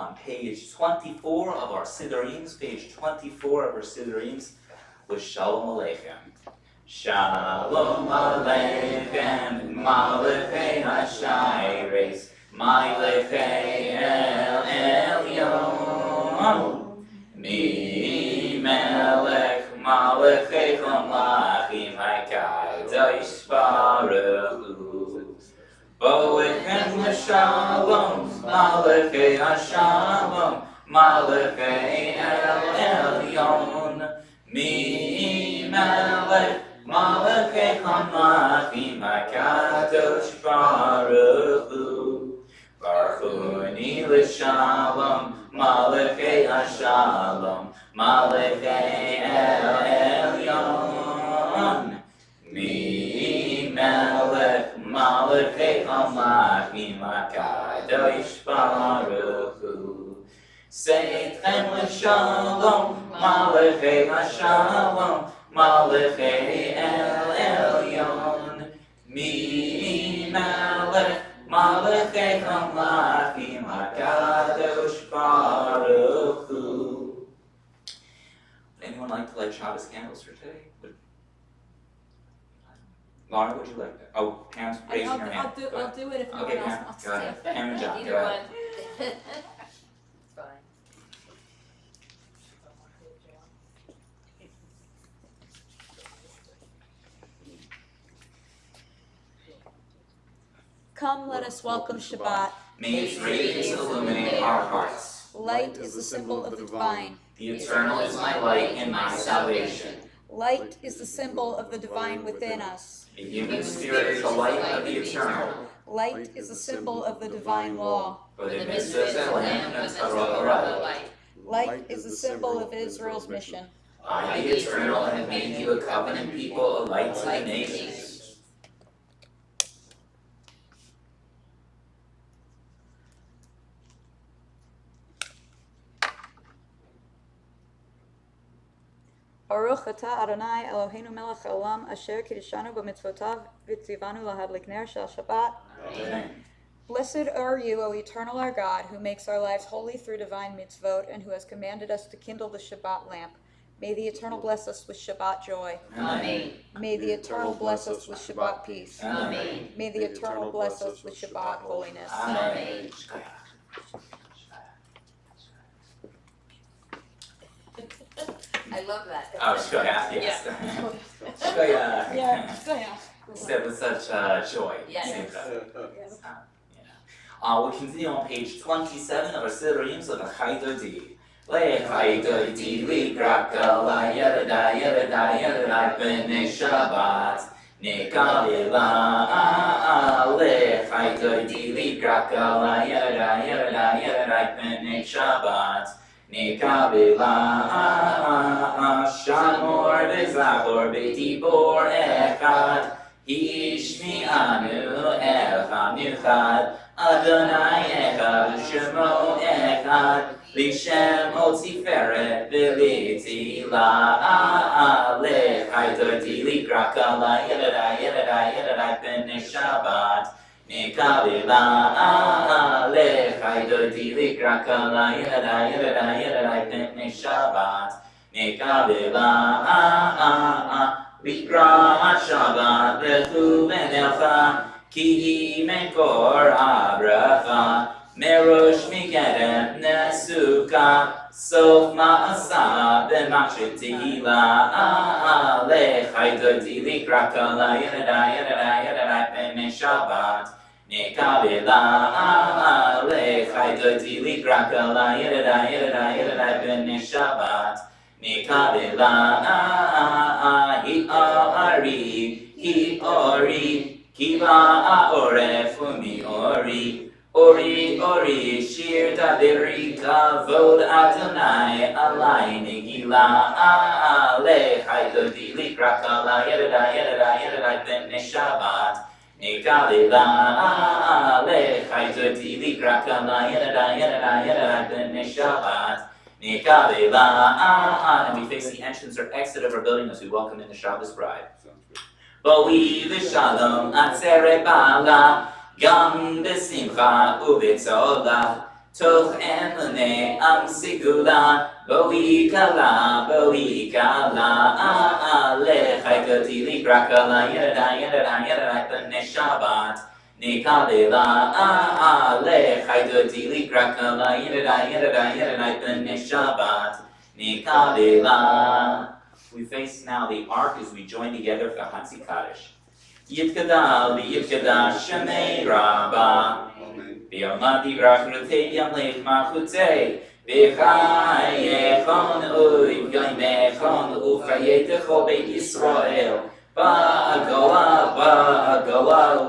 on page 24 of our Sidurims, page 24 of our Sidurims, with Shalom Aleichem. Shalom Aleichem, Malachei HaShayres, Malachei El Elyon, Mi Melech Malachei Chamlachim HaKadosh Baruch Hu. Boechem l'shalom, Malachei HaShalom, Malachei El Elyon, Mi Melech Malachei Chamlachim HaKadosh Baruch Hu. Baruchuni l'shalom, Malachei HaShalom, Malachei El Elyon, Mi Melech Malachei Chamlachim HaKadosh Baruch Hu. Seitchem l'shalom, Malachei HaShalom, Malachei El Elyon, Mi Melech Malachei Chamlachim HaKadosh Baruch Hu. Would anyone like to light Shabbos candles for today? Laura, would you like that? Oh, Pam's raising her hand. I'll do it if no one else wants to. Go ahead. Pam and John, Either go ahead. one. It's fine. Come, let us welcome Shabbat. May its radiance illuminate our hearts. Light is the symbol of the divine. The eternal is my light and my salvation. Light is the symbol of the divine within us. The human spirit is the light of the eternal. Light is the symbol of the divine law. For the mitzvahs and lamb and Torah. Light is the symbol of Israel's mission. I, the eternal, have made you a covenant people, a light to the nations. Baruch atah Adonai Eloheinu melech haolam asher kiddushanu b'mitzvotav v'tzivanu lahadlik ner shel Shabbat. Amen. Blessed are you, O eternal our God, who makes our lives holy through divine mitzvot and who has commanded us to kindle the Shabbat lamp. May the eternal bless us with Shabbat joy. Amen. May the eternal bless us with Shabbat peace. Amen. May the eternal bless us with Shabbat holiness. Amen. I love that. Oh, Shkoyach, yes. Shkoyach. Said with such joy. Yes. We continue on page 27 of our Sidurims of the Chaydodi. Lechaydodi ligraka la yerada yerada yerada b'nei Shabbat nekalila lechaydodi ligraka la yerada yerada yerada b'nei Shabbat nekabila shamor v'zachor b'dibor echad hishmi'anu echad nichad Adonai echad shemo echad Lishem otziferet v'litila lechaydodi ligraka la yerada yerada yerada b'nei Shabbat nekabila lechaydodi ligraka la yerada yerada yerada b'nei Shabbat nekabila likra Shabbat lechu v'nelcha ki hi mekor habracha Merosh mikedem nesuka sof ma'asa b'machshir tehila lechaydodi ligraka la yerada yerada yerada b'nei Shabbat nekabila lechaydodi ligraka la yerada yerada yerada b'nei Shabbat nekabila hi ori kiva oref umi Ori, shir daviri kavod Adonai alai negila lechaydodi ligraka la yerada yerada yerada b'nei Shabbat nekalila lechaydodi ligraka la yerada yerada yerada b'nei Shabbat nekalila. And we face the entrance or exit of our building as we welcome in the Shabbos bride. Boi v'shalom atzere bala Gam b'simcha u'b'tzola Toch emune am sigula, boi kala, le chaykati li krakala, yada, b'nei Shabbat. Nikabela, le chaykati li krakala, yada, b'nei Shabbat. Nikabela. We face now the ark as we join together for the Hatzi Kaddish. Yitkada, Shemei Rabba. Biamati Rachute Yamlech Machute. Bechayechon Uymechon Ufayetecho Beit Yisrael. Ba'agala,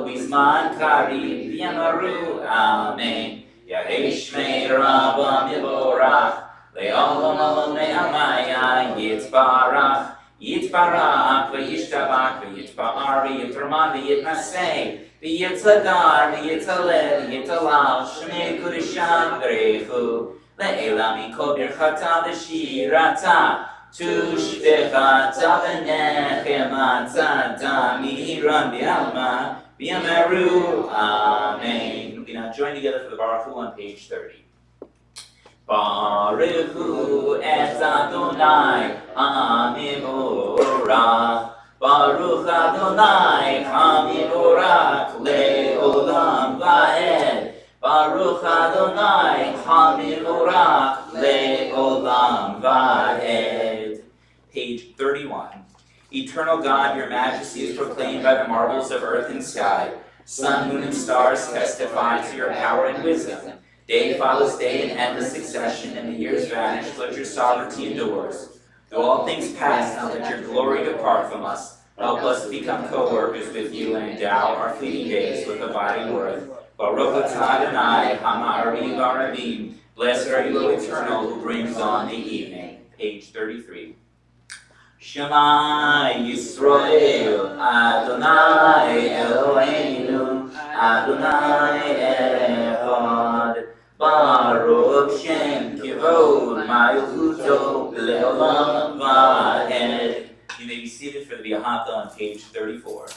Bizman Kari, Yamaru, Amen. Yahei Shmei Rabba Miborach. Le'olam olam ne'amaya yitbarach, v'yishtabach, v'yitba'ar, v'yitraman, v'yitnaseh, v'yitzagar, v'yitalel, v'yitalal, shmei kudisham v'rechu, le'elam mikol birchata v'shirata, tushbechata v'nechemata, damiran b'alma, b'yameru, amen. We now join together for the Baruch Hu on page 30. Baruch Hu es Adonai HaMivorach. Baruch Adonai HaMivorach le'olam va'ed. Baruch Adonai HaMivorach le'olam va'ed. Page 31. Eternal God, your majesty is proclaimed by the marvels of earth and sky. Sun, moon, and stars testify to your power and wisdom. Day follows day in endless succession, and the years vanish, but your sovereignty endures. Though all things pass, now let your glory depart from us. Help us to become co-workers with you and endow our fleeting days with abiding worth. Baruch atah Adonai, Ha'ma'ariv Aravim. Blessed are you, O Eternal, who brings on the evening. Page 33. Shema Yisrael, Adonai Eloheinu, Adonai Echad. Baruch Shem Kivod Malchuto Leolam Va'ed. You may be seated for the V'ahavta on page 34.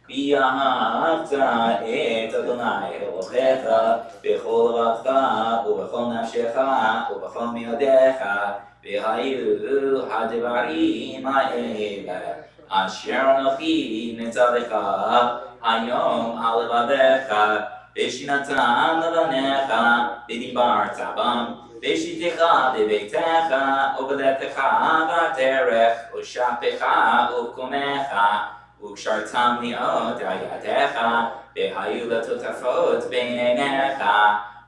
V'ahavta et Adonai Elohecha b'chol ravcha u'b'chol nafshecha u'b'chol miodecha v'hayu ha'devarim ha'ele asher anochi netzarecha hayom al levavecha V'shinatam levanecha, v'dibarta bam, v'shitecha b'beitecha, u'v'letecha v'aterech, u'shapecha u'kumecha, u'kshartam li'ot ayadecha, v'hayu letotafot b'neinecha,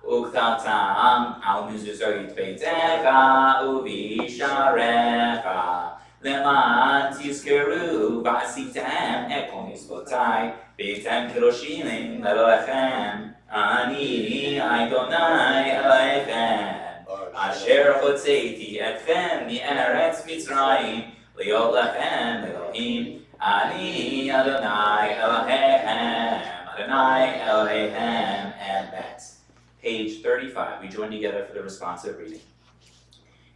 u'ktatam al mezuzot beitecha, u'visharecha. Leman tizkeru v'asitem ekol mitzvotai, Beitem Kedoshim Elohechem, Ani Adonai Elohechem, Asher Hotzeiti Etchem Mi'eretz Mitzrayim, Liot Lechem Elohim, Ani Adonai Elohechem, Adonai Elohechem, and that's page 35. We join together for the responsive reading.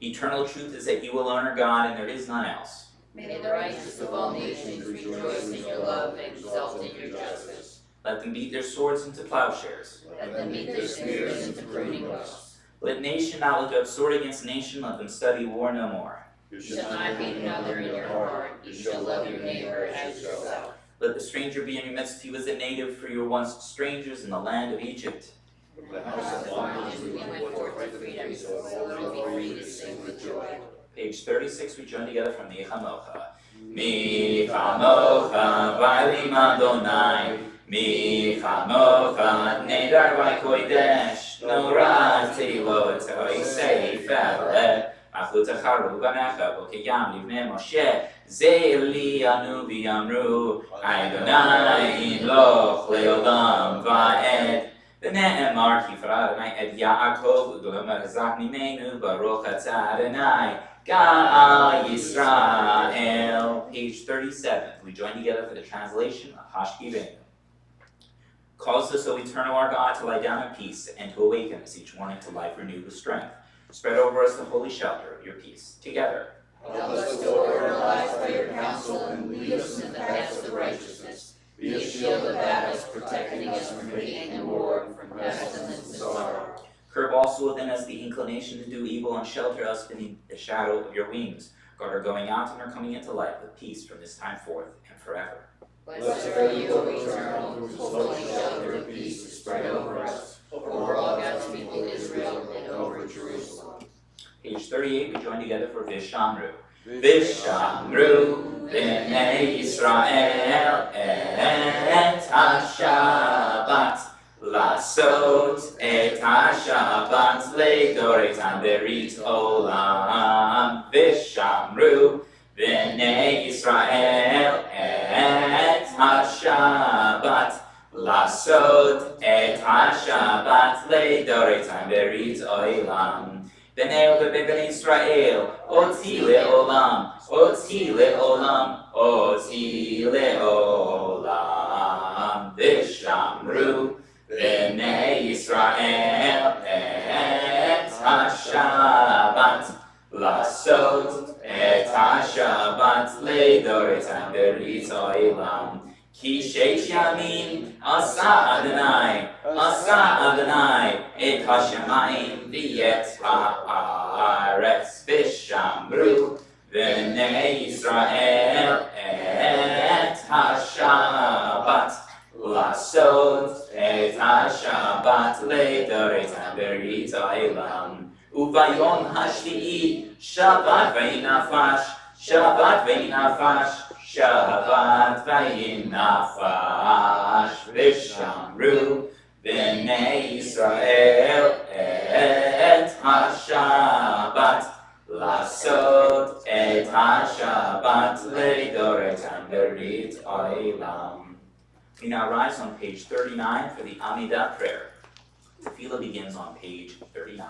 Eternal truth is that you alone are God and there is none else. May the righteous of all nations rejoice in your love and exult in your justice. Let them beat their swords into plowshares. Let them beat their spears into pruning hooks. Let nation not lift up sword against nation, let them study war no more. You shall not hate another in your heart, you shall love your neighbor as yourself. Let the stranger be in your midst, he was a native, for you were once strangers in the land of Egypt. From the house of bondage we went forth to freedom, so we will be free to sing with joy. Page 36, we join together from Mi Chamocha. Mi Chamocha, Vaylim Adonai, Mi Chamocha, Nedar Vaykodesh, Norah Tevot, Hoisei Felet, Machuta Charu Banecha, Bokeyam Livnei Moshe, Ze'eli Anu V'yamru, Adonai Imloch Leolam Va'ed, V'ne'emar Kifra Adonai Ed Yaakov, U'gomer Hazak Mimenu, Baruch Atah Adonai, God Yisrael. Page 37. We join together for the translation of Hashkivenu. Calls us, O Eternal our God, to lie down in peace and to awaken us each morning to life renewed with strength. Spread over us the holy shelter of your peace. Together. Help us to order our lives by your counsel and lead us in the paths of righteousness. Be a shield about us, protecting us from hate and war, from pestilence and sorrow. Curb also within us the inclination to do evil, and shelter us beneath the shadow of your wings. Guard our going out and our coming into life with peace from this time forth and forever. Blessed are you, O Eternal, whose holy shelter of peace is spread over us, over all God's people Israel, and over Jerusalem. Page 38, we join together for Vishamru. Vishamru, B'nai Yisrael, et ha-Shabbat, Lasot et ha-Shabbat, le'doretan berit olam. Vishamru, B'nai Yisrael, et ha-Shabbat, Lasot et ha-Shabbat, le'doretan berit olam. B'nai B'nai Israel, oti le'olam, oti le'olam, oti le'olam. Vishamru, B'nai Israel, et ha-Shabbat, lasot et ha-Shabbat, le'doretan berit olam. Ki sheish yamim asa Adonai et hashamayim v'et ha'aretz. Vishamru B'nai Yisrael et ha-Shabbat, lasot et ha-Shabbat, le'doretan berit olam. Uvayom hashvi'i Shabbat v'inafash, Shabbat v'inafash, Shabbat v'inafash. Vishamru B'nai Yisrael et ha-Shabbat, lasot et ha-Shabbat, le'doretan berit olam. We now rise on page 39 for the Amidah prayer. Tefillah begins on page 39.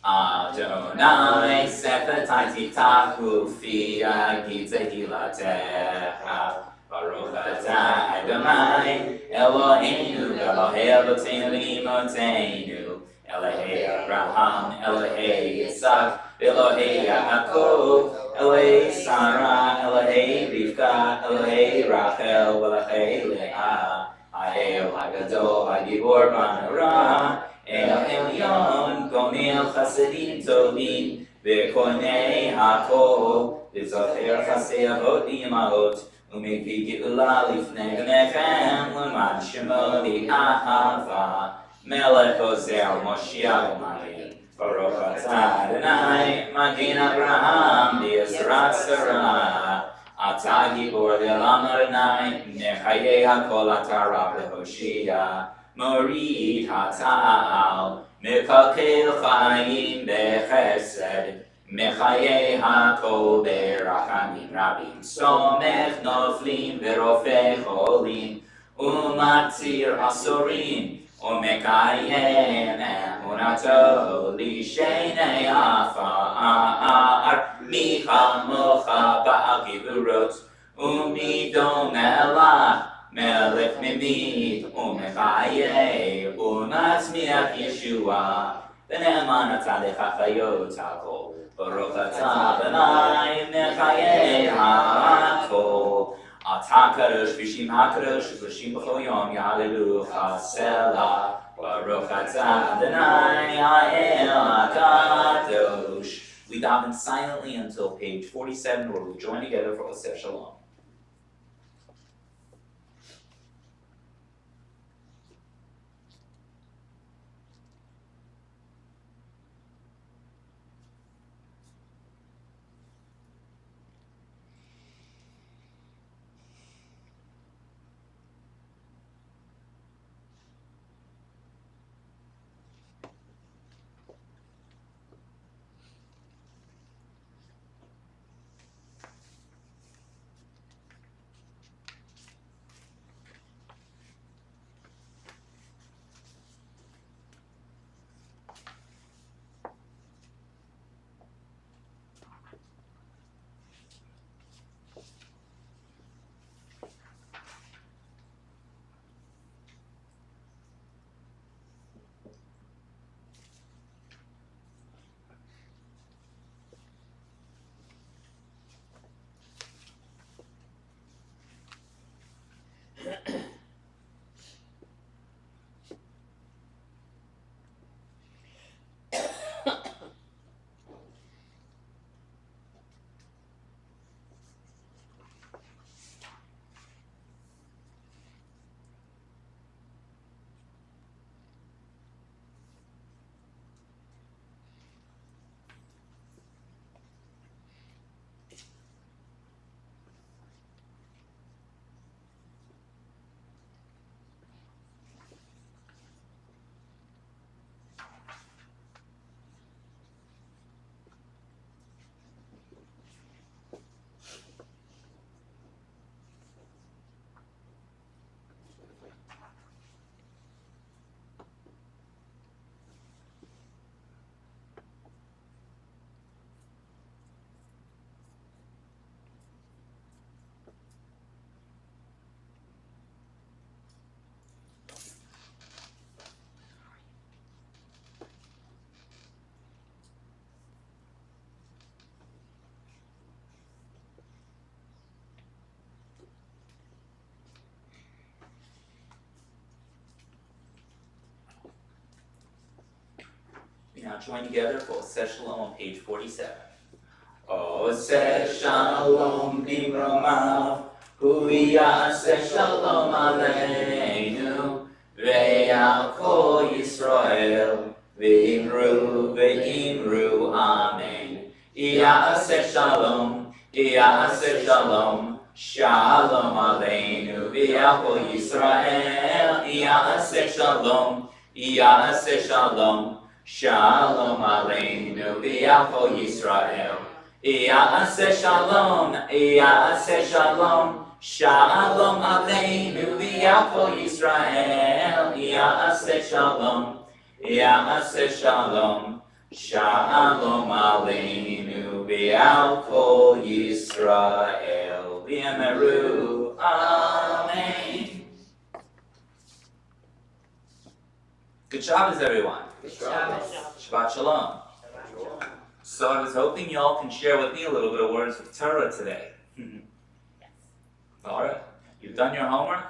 Adonai sefatai titahu fi agid zehilatecha. Baruch atah Adonai Eloheinu Elohei Avotenu v'Imotenu, Elohei Abraham, Elohei Yitzhak, Elohei Yaakov, Elohei Sarah, Elohei Rivka, Elohei Rachel, Elohei Leah, Ha'el Hagadol, Hagibor Banara, El Elyon, Gonel Chasedim Tovim, V'konei Hakol, V'zocher Chasei Avot V'Imahot, U'mekvi Geula Lifnei B'nechem, L'man Shemo V'Ahava, Melech Ozer Moshiach U'Magen, Baruch atah Adonai, Magen Abraham, V'Yezrat Sarah, Atah Gibor Le'olam Adonai, Mechayei HaKol Atah Rav Lehoshia, Morid HaTa'al, Mekalkel Chaim Bechesed, Mechayei HaKol Berachamim Rabim, Somech Noflim V'Rofei Cholim, Umatzir Asorim, Umekayem Emunato Lishenei Afar, Micha Mocha Ba'al Givurot, Umidom Elah, Melech Mimid, Umechayei, Umatzmiach Yeshua, V'ne'eman atah lechachayot HaKol, Baruch atah Adonai Mechayei HaKol. Atah kadosh v'shim hakadosh v'shim b'chol yom Yahalelucha Selah. Baruch atah Adonai Ha'el HaKadosh. We daven silently until page 47, where we join together for Oseh Shalom. Now join together for Oseh Shalom on page 47. Oseh Shalom bimromav, hu yaseh shalom aleinu, ve'al kol Yisrael, ve'imru amen. Yaseh shalom, shalom aleinu, ve'al kol Yisrael, yaseh shalom, shalom aleinu, ve'al kol Yisrael. Yaseh shalom, shalom aleinu, ve'al kol Yisrael. Yaseh shalom, shalom aleinu, ve'al kol Yisrael. V'yemeru, amen. Good Shabbos, everyone. Shabbat shalom. So I was hoping y'all can share with me a little bit of words of Torah today. Laura, you've done your homework?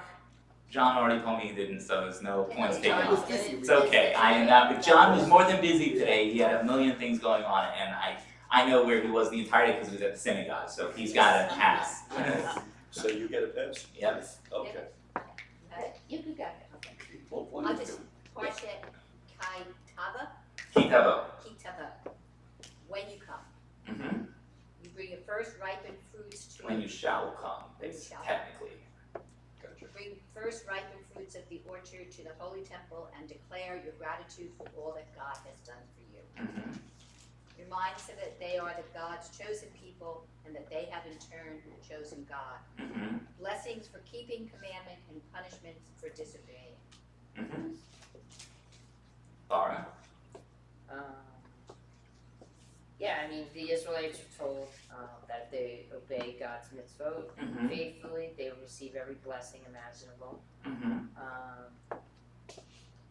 John already told me he didn't, so there's no points taken off. It's okay. But John was more than busy today. He had a million things going on, and I know where he was the entire day because he was at the synagogue, so he's got a pass. So you get a pass? Yep. Okay. You could go, okay. Well, I'll just Parshat Kitava, Kitavo. when you come. Mm-hmm. You bring your first ripened fruits to. When you shall come, technically. Gotcha. Bring first ripened fruits of the orchard to the holy temple and declare your gratitude for all that God has done for you. Mm-hmm. Remind them that they are the God's chosen people and that they have in turn chosen God. Mm-hmm. Blessings for keeping commandment and punishments for disobeying. Mm-hmm. Laura? Yeah, I mean, the Israelites were told that if they obey God's mitzvot Mm-hmm. faithfully, they will receive every blessing imaginable. Mm-hmm.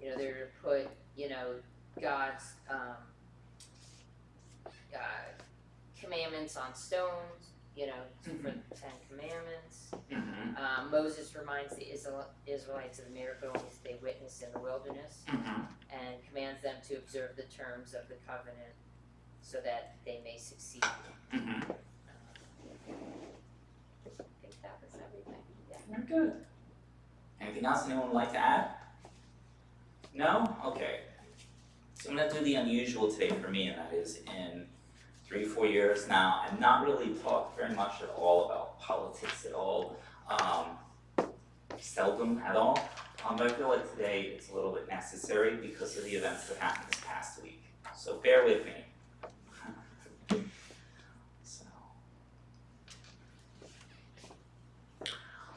They're to put, God's commandments on stones, for the 10 Commandments. Mm-hmm. Moses reminds the Israelites of the miracles they witnessed in the wilderness Mm-hmm. and commands them to observe the terms of the covenant so that they may succeed. Mm-hmm. I think that was everything. Yeah. Very good. Anything else anyone would like to add? No? Okay. So I'm going to do the unusual today for me, and that is in 3-4 years now, I've not really talked very much at all about politics at all. Seldom at all. But I feel like today it's a little bit necessary because of the events that happened this past week. So bear with me.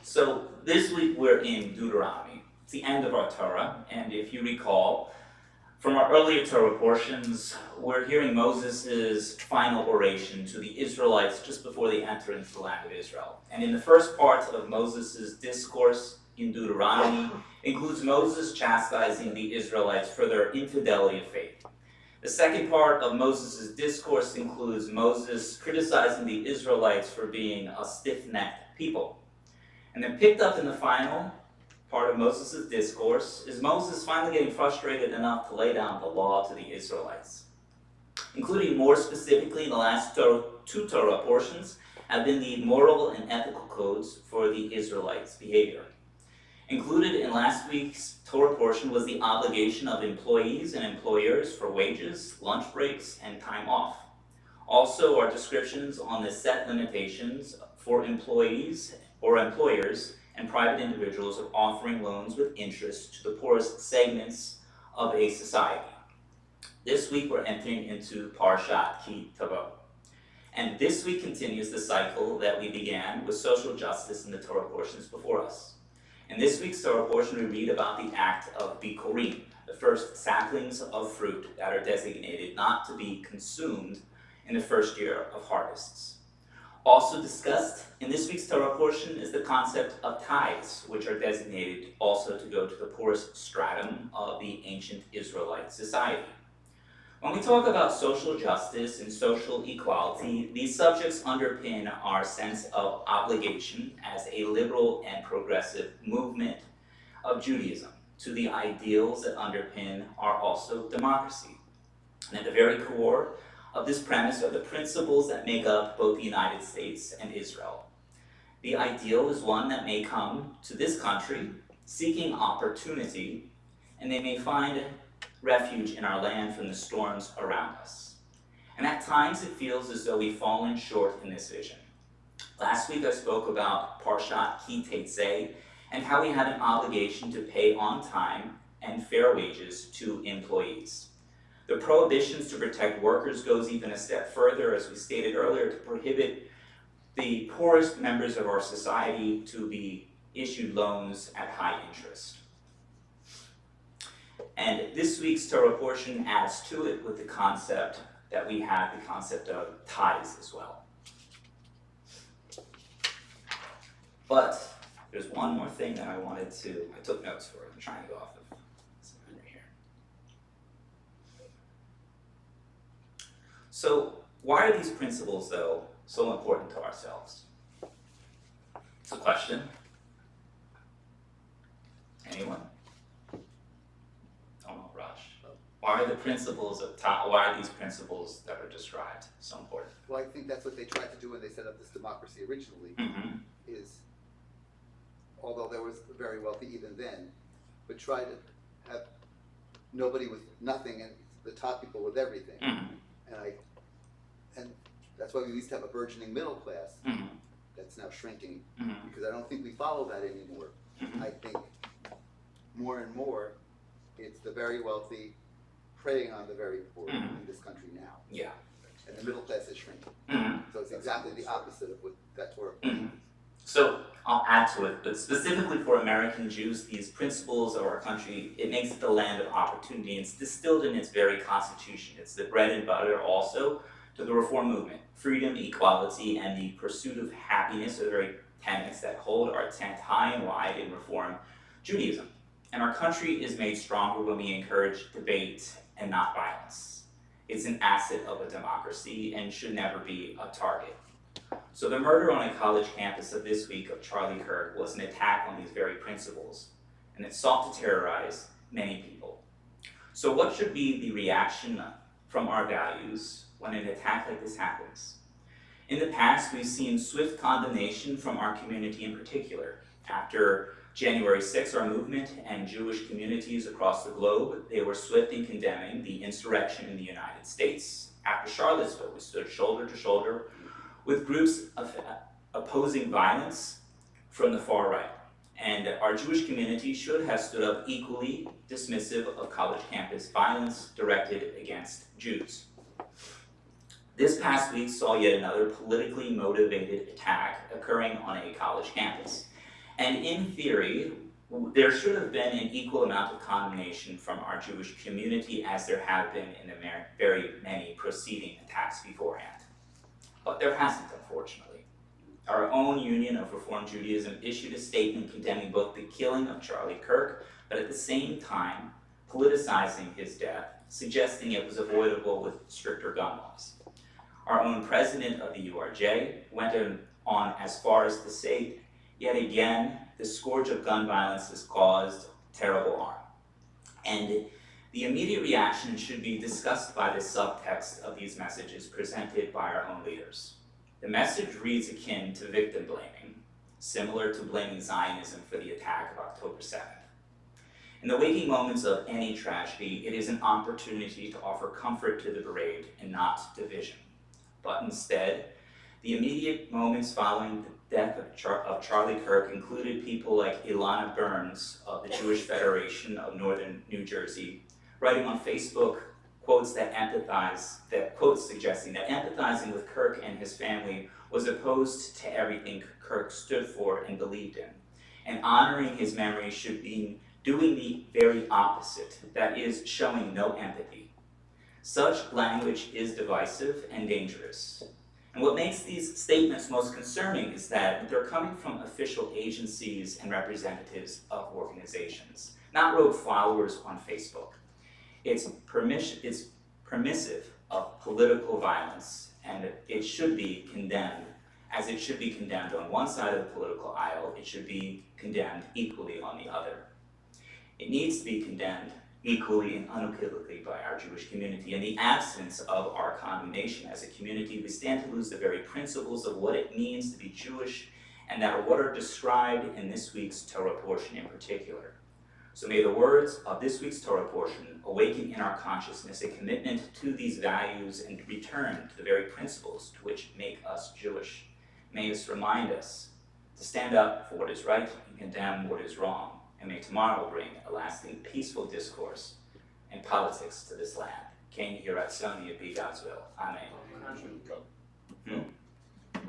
So this week we're in Deuteronomy. It's the end of our Torah, and if you recall, from our earlier Torah portions, we're hearing Moses' final oration to the Israelites just before they enter into the land of Israel. And in the first part of Moses' discourse in Deuteronomy includes Moses chastising the Israelites for their infidelity of faith. The second part of Moses' discourse includes Moses criticizing the Israelites for being a stiff-necked people. And then picked up in the final part of Moses' discourse is Moses finally getting frustrated enough to lay down the law to the Israelites. Including more specifically in the last two Torah portions have been the moral and ethical codes for the Israelites' behavior. Included in last week's Torah portion was the obligation of employees and employers for wages, lunch breaks, and time off. Also are descriptions on the set limitations for employees or employers and private individuals of offering loans with interest to the poorest segments of a society. This week we're entering into Parshat Kitavo. And this week continues the cycle that we began with social justice in the Torah portions before us. In this week's Torah portion we read about the act of Bikurim, the first saplings of fruit that are designated not to be consumed in the first year of harvests. Also discussed in this week's Torah portion is the concept of tithes, which are designated also to go to the poorest stratum of the ancient Israelite society. When we talk about social justice and social equality, these subjects underpin our sense of obligation as a liberal and progressive movement of Judaism to the ideals that underpin our also democracy. And at the very core of this premise are the principles that make up both the United States and Israel. The ideal is one that may come to this country seeking opportunity, and they may find refuge in our land from the storms around us. And at times it feels as though we've fallen short in this vision. Last week I spoke about Parshat Ki Teitzei and how we have an obligation to pay on time and fair wages to employees. The prohibitions to protect workers goes even a step further, as we stated earlier, to prohibit the poorest members of our society to be issued loans at high interest. And this week's Torah portion adds to it with the concept that we have, the concept of tithes as well. But there's one more thing that I took notes for. I'm trying to go off of something right here. So why are these principles, though, so important to ourselves? It's a question. Anyone? Oh no, Raj. Why are the principles why are these principles that are described so important? Well, I think that's what they tried to do when they set up this democracy originally, is, although there was very wealthy even then, but try to have nobody with nothing and the top people with everything. And that's why we used to have a burgeoning middle class that's now shrinking, because I don't think we follow that anymore. I think more and more it's the very wealthy preying on the very poor in this country now. Yeah. And the middle class is shrinking. So it's exactly the opposite of what that Torah. So I'll add to it, but specifically for American Jews, these principles of our country, it makes it the land of opportunity. It's distilled in its very constitution. It's the bread and butter also to the Reform movement. Freedom, equality, and the pursuit of happiness are the very tenets that hold our tent high and wide in Reform Judaism. And our country is made stronger when we encourage debate and not violence. It's an asset of a democracy and should never be a target. So the murder on a college campus of this week of Charlie Kirk was an attack on these very principles, and it sought to terrorize many people. So what should be the reaction from our values when an attack like this happens? In the past, we've seen swift condemnation from our community in particular. After January 6th, our movement and Jewish communities across the globe, they were swift in condemning the insurrection in the United States. After Charlottesville, we stood shoulder to shoulder with groups opposing violence from the far right. And our Jewish community should have stood up equally dismissive of college campus violence directed against Jews. This past week saw yet another politically motivated attack occurring on a college campus. And in theory, there should have been an equal amount of condemnation from our Jewish community as there have been in the very many preceding attacks beforehand. But there hasn't, unfortunately. Our own Union of Reform Judaism issued a statement condemning both the killing of Charlie Kirk, but at the same time politicizing his death, suggesting it was avoidable with stricter gun laws. Our own president of the URJ went on as far as to say, yet again, the scourge of gun violence has caused terrible harm. And the immediate reaction should be discussed by the subtext of these messages presented by our own leaders. The message reads akin to victim blaming, similar to blaming Zionism for the attack of October 7th. In the waking moments of any tragedy, it is an opportunity to offer comfort to the bereaved and not division. But instead, the immediate moments following the death of Charlie Kirk included people like Ilana Burns of the Jewish Federation of Northern New Jersey, writing on Facebook quotes suggesting that empathizing with Kirk and his family was opposed to everything Kirk stood for and believed in, and honoring his memory should be doing the very opposite, that is, showing no empathy. Such language is divisive and dangerous. And what makes these statements most concerning is that they're coming from official agencies and representatives of organizations, not rogue followers on Facebook. It's permissive of political violence, and it should be condemned. As it should be condemned on one side of the political aisle, it should be condemned equally on the other. It needs to be condemned equally and unequivocally by our Jewish community. In the absence of our condemnation as a community, we stand to lose the very principles of what it means to be Jewish and that are what are described in this week's Torah portion in particular. So may the words of this week's Torah portion awaken in our consciousness a commitment to these values and return to the very principles to which make us Jewish. May this remind us to stand up for what is right and condemn what is wrong. And may tomorrow bring a lasting, peaceful discourse and politics to this land. King Yiratzoni, be God's will. Amen.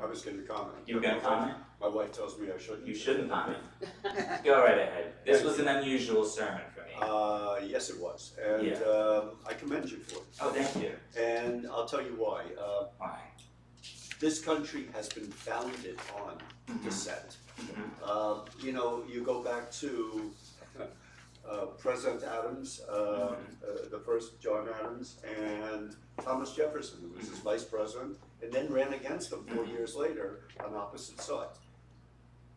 I was going to comment. You were going to comment? My wife tells me I shouldn't. You shouldn't comment. Go right ahead. This was an unusual sermon for me. Yes, it was. And Yeah. I commend you for it. Oh, thank you. And I'll tell you why. Why? This country has been founded on dissent. You know, you go back to President Adams, the first John Adams, and Thomas Jefferson, who was his vice president, and then ran against him 4 years later on opposite sides.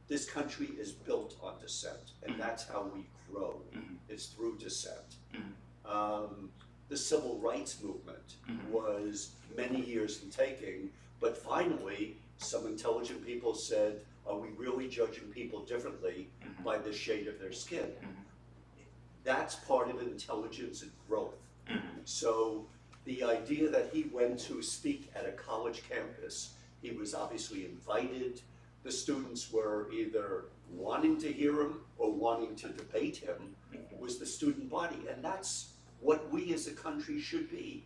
This country is built on dissent, and that's how we grow. It's through dissent. The civil rights movement was many years in taking, but finally, some intelligent people said, are we really judging people differently by the shade of their skin? That's part of intelligence and growth. So the idea that he went to speak at a college campus, he was obviously invited. The students were either wanting to hear him or wanting to debate him, was the student body. And that's what we as a country should be.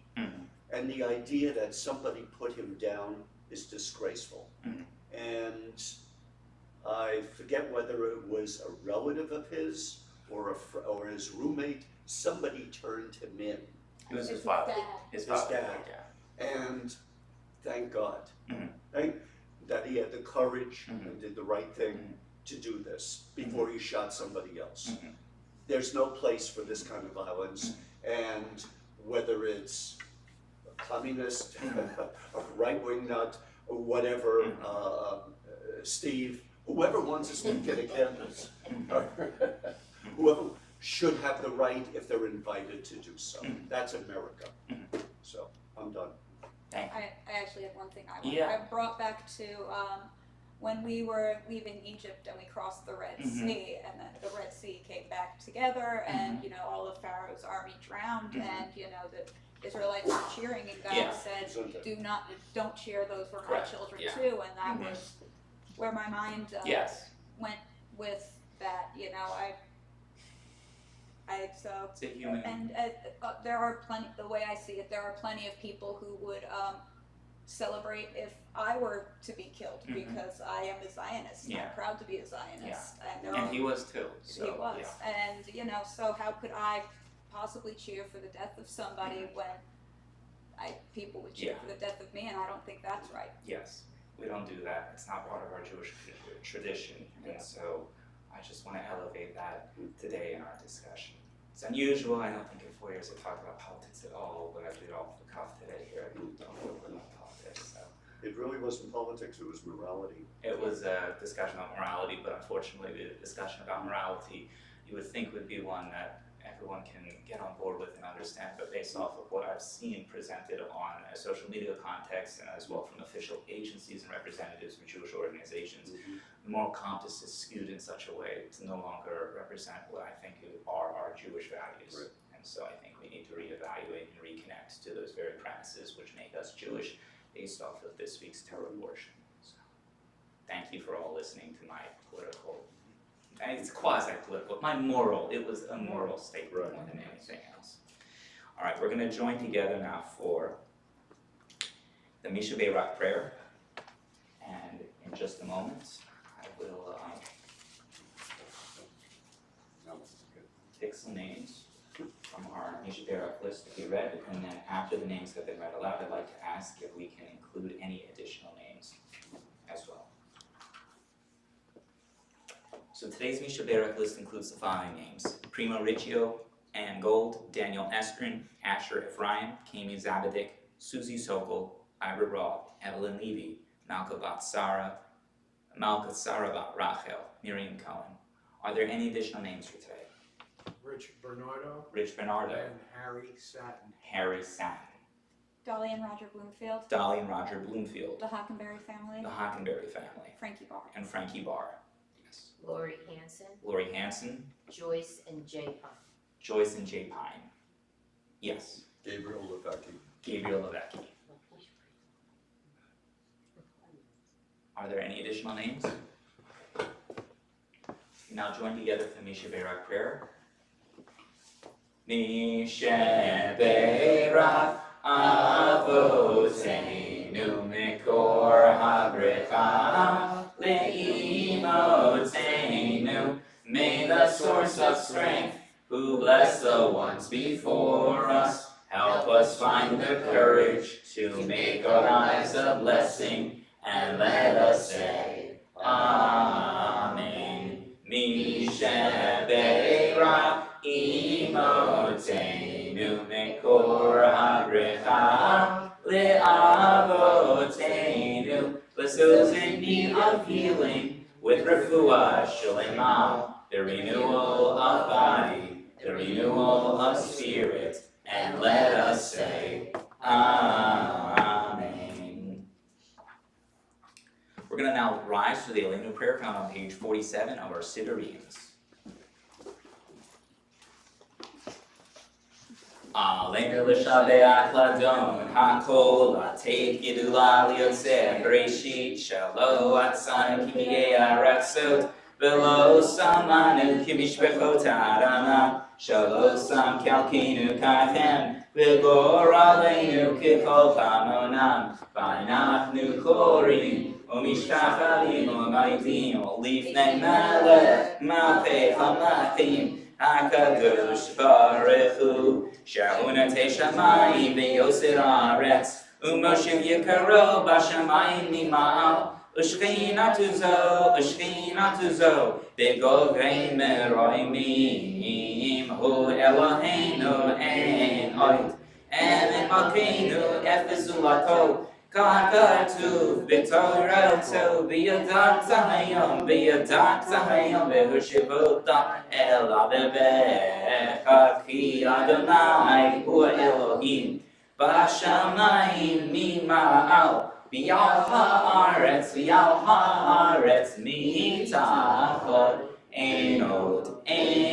And the idea that somebody put him down is disgraceful. And I forget whether it was a relative of his or his roommate, somebody turned him in. It was his father. His father. dad. And thank God, right, that he had the courage and did the right thing to do this before he shot somebody else. There's no place for this kind of violence, and whether it's a communist, a right-wing nut, or whatever, Steve, whoever wants to speak at a campus, whoever should have the right if they're invited to do so. That's America. So, I'm done. I actually have one thing I want. Yeah. I brought back to when we were leaving Egypt and we crossed the Red Sea, and then the Red Sea came back together, and you know, all of Pharaoh's army drowned, and you know, the Israelites were cheering, and God Yeah. said, Sunday. don't cheer, those were my Correct. children Yeah. too, and that was where my mind Yes. went with that. You know, so. It's a human. And there are plenty, the way I see it, there are plenty of people who would celebrate if I were to be killed, because I am a Zionist. Yeah. I'm proud to be a Zionist. And, And he was too. So, he was. Yeah. And, you know, so how could I possibly cheer for the death of somebody when people would cheer Yeah. for the death of me, and I don't think that's right. Yes, we don't do that. It's not part of our Jewish tradition. And so I just want to elevate that today in our discussion. It's unusual. I don't think in 4 years I talked about politics at all, but I did off the cuff today here. I don't know about politics. So It really wasn't politics, it was morality. it was a discussion about morality, but unfortunately the discussion about morality you would think would be one that everyone can get on board with and understand, but based off of what I've seen presented on a social media context and as well from official agencies and representatives from Jewish organizations, the moral compass is skewed in such a way to no longer represent what I think are our Jewish values. Right. And so I think we need to reevaluate and reconnect to those very practices which make us Jewish based off of this week's Torah portion. So, thank you for all listening to my political, and it's quasi-political, it was a moral statement Right. more than anything else. All right, we're going to join together now for the Misha Beirach prayer, and in just a moment, I will No, good. take some names from our Misha Beirach list to be read, and then after the names have been read aloud, I'd like to ask if we can include any additional names as well. So today's Misha Beirach list includes the following names: Primo Riccio, Ann Gold, Daniel Estrin, Asher Ephraim, Kami Zabadik, Susie Sokol, Ira Roth, Evelyn Levy, Malka Bat Sarah Bat Rachel, Miriam Cohen. Are there any additional names for today? Rich Bernardo, Rich Bernardo, and Harry Satin. Harry Satin, Dolly and Roger Bloomfield, Dolly and Roger Bloomfield, the Hockenberry family, the Hockenberry family, Frankie Barr. and Frankie Barr. Yes. Lori Hanson, Lori Hanson, Joyce and Jay Pine. Joyce and Jay Pine. Yes. Gabriel Levesque. Gabriel Levesque. Are there any additional names? Now join together for the Misha Berak prayer. Misha Berak Avoteinu Mikor HaBrecha Le'imotenu. May the source of strength, who bless the ones before us, help us find the courage to make our lives a blessing, and let us say, Amen. Misha Berak Imotenu Mekor HaBrecha Le'avotenu. Bless those in need of healing with refuah shalema, the renewal of body, the renewal of spirit, and let us say, Amen. We're going to now rise to the Aleinu prayer found on page 47 of our Siddurim. Aleinu l'shabeach ladon hakol lateit gidula liyotzeh bereshit shalo atzanu kimiyei aratzot velo samanu kimishpechot ha'adama shalo sam kalkinu kachem v'gor aleinu kikol pamonam v'anachnu korim u'mishtachalim u'maidim u'lifnei melech malchei hamachim HaKadosh Baruch Hu Sha'unatei Shamayim V'yosir Haaretz U'moshiv Yikaro B'Shamayim Nima'al U'shchinatu zo B'govrei Meroimim Hu Eloheinu Ein Oid Emin Malkeinu Efes Ulato Ka'katuv b'Torato v'yadat hayom v'hushivota el avevecha ki Adonai hu Elohim b'shamayim mima'al v'yal haaretz mitachot ein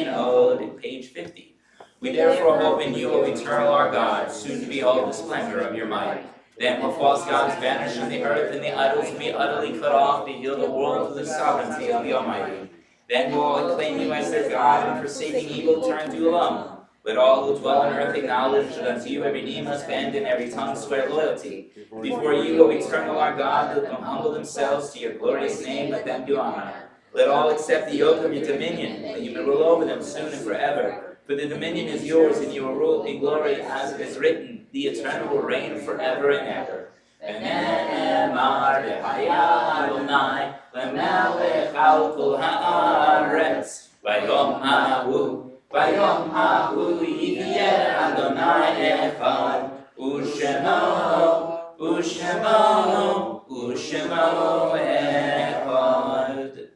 od. Page 50. We therefore hope in you, O eternal our God, soon to behold the splendor of your might. Then will false gods vanish from the earth, and the idols will be utterly cut off to yield the world to the sovereignty of the Almighty. Then will all acclaim you as their God, and forsaking evil turn to you alone. Let all who dwell on earth acknowledge that unto you every knee must bend and every tongue swear loyalty. Before you, O eternal our God, let them humble themselves to your glorious name, let them do honor. Let all accept the yoke of your dominion, that you may rule over them soon and forever. For the dominion is yours, and you will rule in glory, as it is written, the eternal will reign forever and ever. V'ne'emar b'haya Adonai lemelech al kol haaretz vayom hahu yihyeh Adonai echad u'shemo echad.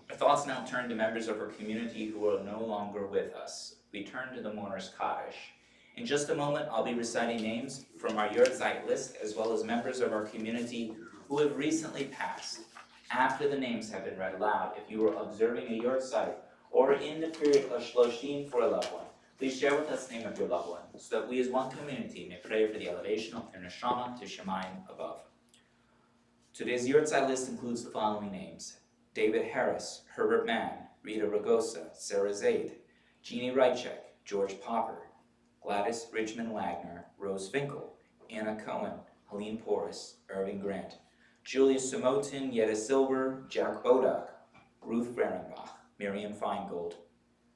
Our thoughts now turn to members of our community who are no longer with us. We turn to the mourner's Kaddish. In just a moment, I'll be reciting names from our Yahrzeit list, as well as members of our community who have recently passed. After the names have been read aloud, if you are observing a Yahrzeit or in the period of Shloshim for a loved one, please share with us the name of your loved one, so that we as one community may pray for the elevation of their neshama to Shemayim above. Today's Yahrzeit list includes the following names: David Harris, Herbert Mann, Rita Ragosa, Sarah Zaid, Jeannie Rychek, George Popper, Gladys Richmond Wagner, Rose Finkel, Anna Cohen, Helene Porras, Irving Grant, Julia Samotin, Yetta Silver, Jack Bodak, Ruth Brerenbach, Miriam Feingold,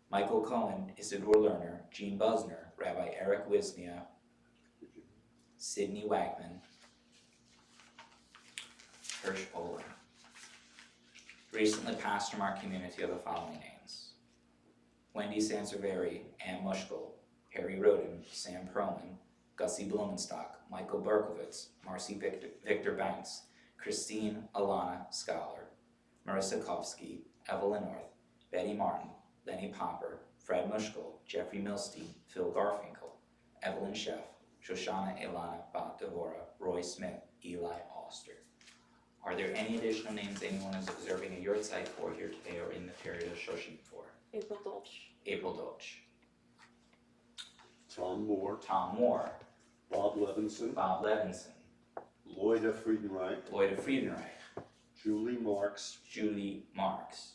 Michael Cohen, Isidore Lerner, Jean Busner, Rabbi Eric Wisnia, Sidney Wagman, Hirsch Polar. Recently passed from our community are the following names: Wendy Sansevieri, Ann Mushkel, Harry Roden, Sam Perlman, Gussie Blumenstock, Michael Berkowitz, Marcy Victor Banks, Christine Alana Scholar, Marissa Kovsky, Evelyn North, Betty Martin, Lenny Popper, Fred Mushkel, Jeffrey Milstein, Phil Garfinkel, Evelyn Sheff, Shoshana Ilana Bat Devora, Roy Smith, Eli Oster. Are there any additional names anyone is observing a yahrzeit for here today or in the period of Shoshim for? April Dolch. April Dolch, Tom Moore, Tom Moore, Bob Levinson, Bob Levinson, Lloyda Friedenreich, Lloyda Friedenreich, Julie Marks, Julie Marks,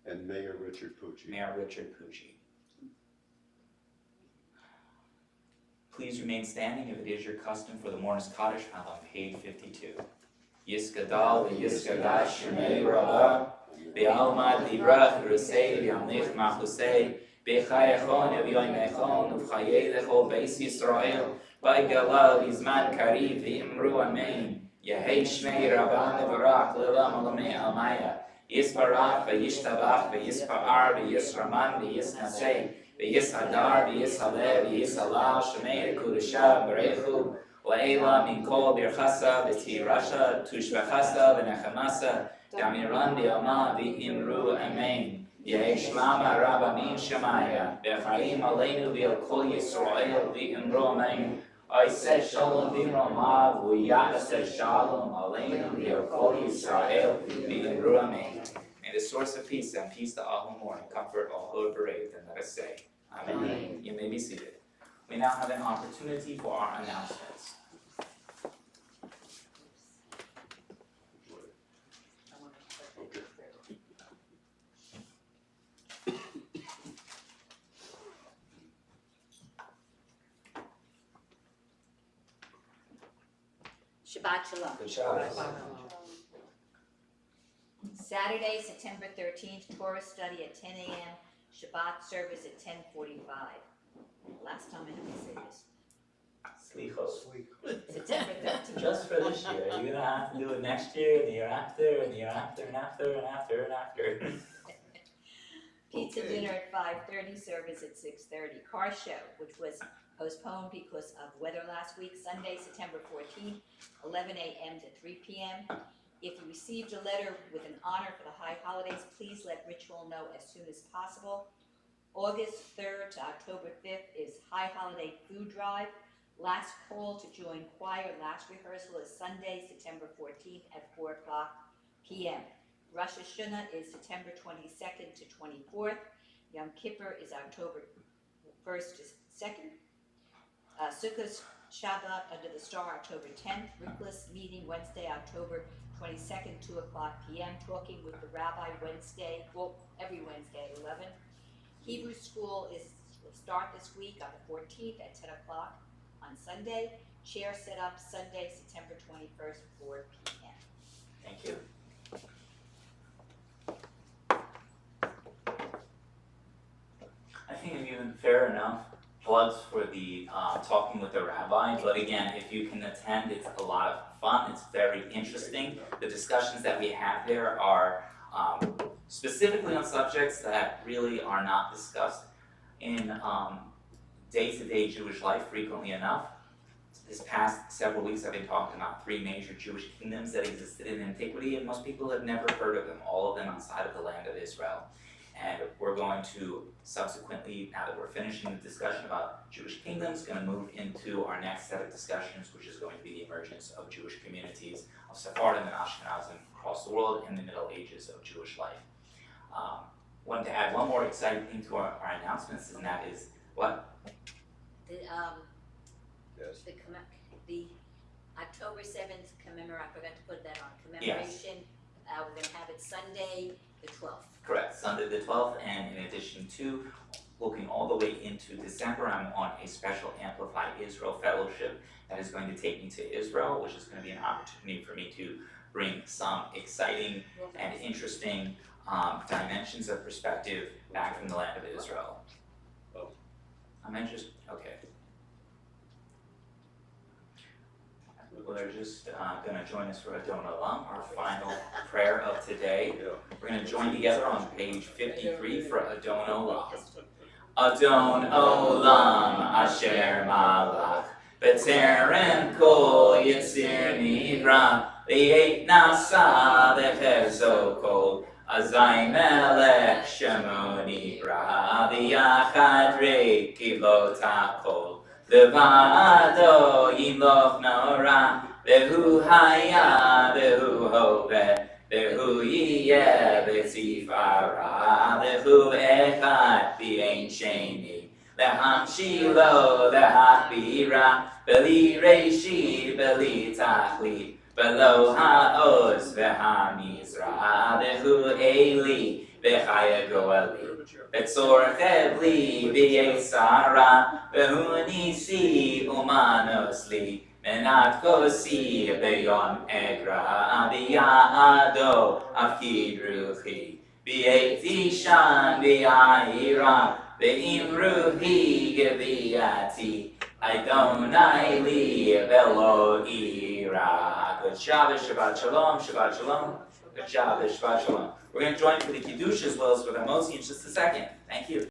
and Mayor Richard Pucci. Mayor Richard Pucci. Please remain standing if it is your custom for the Mourner's Kaddish found on page 52. Yiskadal v'yiskadash shemei rabah, v'almad librach v'rusei v'yamnich machusei, v'chayechon v'yoymechon v'chayei lechol beis Yisrael, v'ygalal v'zman kariv v'imru amen, yehei shmei rabah nevarach l'olam olamei almaya, Yisparach v'yishtabach v'yispa'ar v'yisraman v'yisnasei, v'yishadar v'yishaleh v'yishalal shemei l'kudusha b'reichu, Leila min kol birchasa v'tirasha tushbachasa v'nechamasa damiran v'yama v'imru amen. Yehi shmama rabba min shemaya v'chaim aleinu v'el kol Yisrael v'imru amen. Oiseh shalom v'rama v'yaseh shalom aleinu v'el kol Yisrael v'imru amen. May the source of peace and peace to all who mourn and comfort all who are bereaved, and let us say, Amen. You may be seated. We now have an opportunity for our announcements. Shabbat Shalom. Good job. Saturday, September 13th, Torah study at 10 a.m., Shabbat service at 10:45. Last time I had to say this. Slichos. September 13th. Just for this year. You're gonna have to do it next year, and the year after, and the year after, and after, and after, and after. Pizza dinner at 5:30, service at 6:30. Car show, which was postponed because of weather last week, Sunday, September 14th, 11 a.m. to 3 p.m. If you received a letter with an honor for the high holidays, please let Ritual know as soon as possible. August 3rd to October 5th is High Holiday Food Drive. Last call to join choir, last rehearsal is Sunday, September 14th at 4 o'clock p.m. Rosh Hashanah is September 22nd to 24th. Yom Kippur is October 1st to 2nd. Sukkot Shabbat under the star, October 10th. Rickless meeting Wednesday, October 22nd, 2 o'clock p.m. Talking with the rabbi Wednesday, well, every Wednesday at 11. Hebrew school will start this week on the 14th at 10 o'clock on Sunday. Chair set up Sunday, September 21st, 4 p.m. Thank you. I think it's even fair enough plugs for the talking with the rabbi, but again, if you can attend, it's a lot of fun, it's very interesting. The discussions that we have there are specifically on subjects that really are not discussed in day-to-day Jewish life frequently enough. This past several weeks I've been talking about 3 major Jewish kingdoms that existed in antiquity, and most people have never heard of them, all of them outside of the land of Israel. And we're going to subsequently, now that we're finishing the discussion about Jewish kingdoms, going to move into our next set of discussions, which is going to be the emergence of Jewish communities of Sephardim and Ashkenazim across the world in the Middle Ages of Jewish life. Wanted to add one more exciting thing to our announcements, and that is what? Yes. The October 7th I forgot to put that on, commemoration. We're going to have it Sunday, the 12th. Correct, Sunday the 12th, and in addition to looking all the way into December, I'm on a special Amplify Israel Fellowship that is going to take me to Israel, which is going to be an opportunity for me to bring some exciting and interesting dimensions of perspective back from the land of Israel. Oh. I'm interested, okay. People are just going to join us for Adon Olam, our final prayer of today. We're going to join together on page 53 for Adon Olam. Adon Olam Asher Malach B'Terem Kol Yitzir Nivra V'Yeit Nasa V'Chezo Kol Azai melech shemo nikra, v'yachad rei kilot hakol. Levado yimloch nora, vehu haya, vehu hove, vehu yiyeh v'tzifara, vehu echad v'ein sheni. Lehamshilo lehachbira, beli reishi, beli tachli, belo ha'oz v'hamizra, vehu eli, v'chaya goeli. Betzor chebli v'yesara, vehu nisi umanos li, menat kosi beyom egra, v'ya'ado afkid ruchi, v'yeti shan v'ya'ira, ve'im ruhi geviati, Adonai li velo ira. Good Shabbos, Shabbat Shalom, Shabbat Shalom. Good Shabbos, Shabbat Shalom. We're going to join for the Kiddush as well as for the Motzi in just a second. Thank you.